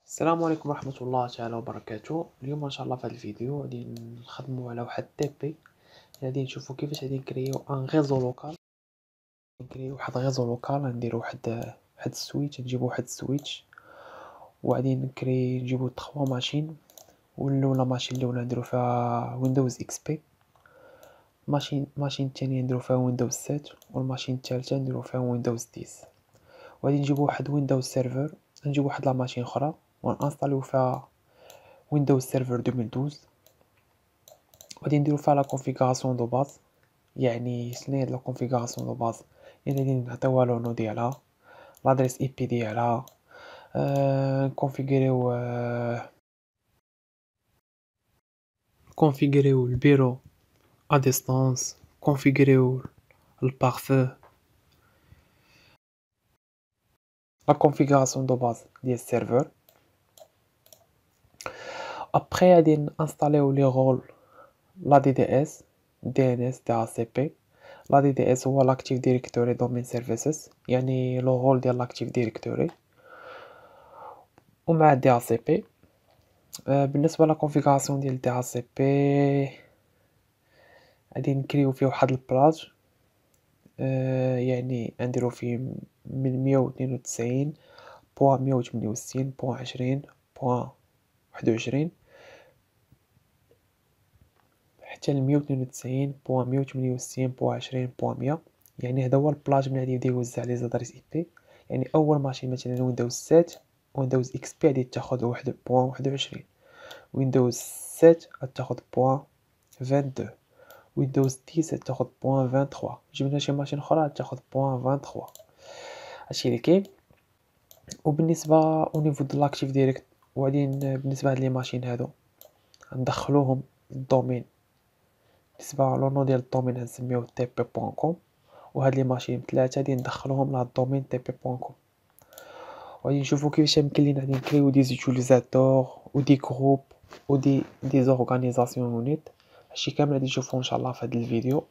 السلام عليكم ورحمة الله تعالى وبركاته. اليوم ان شاء الله في هذا الفيديو غادي نخدموا على واحد تي بي. غادي نشوفوا كيفاش غادي نكريو ان ريزو لوكال. نكريو واحد ريزو لوكال، نديرو واحد السويتش، نجيبو واحد السويتش وغادي نجيبو 3 ماشين. والاولى ماشين الاولى نديرو فيها ويندوز اكس بي، ماشين الثانيه نديرو فيها ويندوز 7، والماشين الثالثه نديرو فيها ويندوز 10. وغادي نجيبو واحد ويندوز سيرفر، نجيبو واحد لا ماشين اخرى ونانستاليو فيها ويندوز سيرفر 2012. غادي نديرو فيها لا كونفيغوراسيون دو باز. يعني شنو هي لا كونفيغوراسيون دو باز؟ يعني غادي نعطيوها لو نو ديالها، لادريس اي بي ديالها، نكونفيغوريو البيرو ا ديستانس، كونفيغوريو البارفو، لا كونفيغوراسيون دو باز ديال السيرفر. ابخي غادي نانستاليو لي رول لا دي دي اس، دي ان اس، دي اتش سي بي. لا دي دي اس هو لاكتيف ديريكتوري دومين سيرفيسز، يعني لو رول ديال لاكتيف ديريكتوري، ومع دي اتش سي بي. بالنسبه لا كونفيغوراسيون ديال دي اتش سي بي غادي نكريو فيه واحد البلاج، يعني نديرو فيه من 192.168.20.21 حتى ل 192.168.20.100. يعني هذا هو البلاج من غادي يوزع لي زادريس اي بي. يعني اول ماشين مثلا ويندوز 7 ويندوز اكس بي غادي تاخذ 1.21، ويندوز 7 غتاخذ 0.22، ويندوز 10 تاخذ 0.23، جبنا شي ماشين اخرى تاخذ 0.23. هادشي اللي كاين. وبالنسبه او نيفو د لاكتيف ديريكت، وبعدين بالنسبه لهاد لي ماشين هادو ندخلوهم للدومين. بالنسبه لو نو ديال الدومين غنسميوه tp.com، وهاد لي ماشين ثلاثه غادي ندخلوهم لهاد الدومين tp.com. وغادي نشوفوا كيفاش يمكن لينا غادي نكريو دي زوتيليزاتور ودي جروب ودي زورغانيزاسيون يونيت. هادشي كامل غادي نشوفوه ان شاء الله في هاد الفيديو.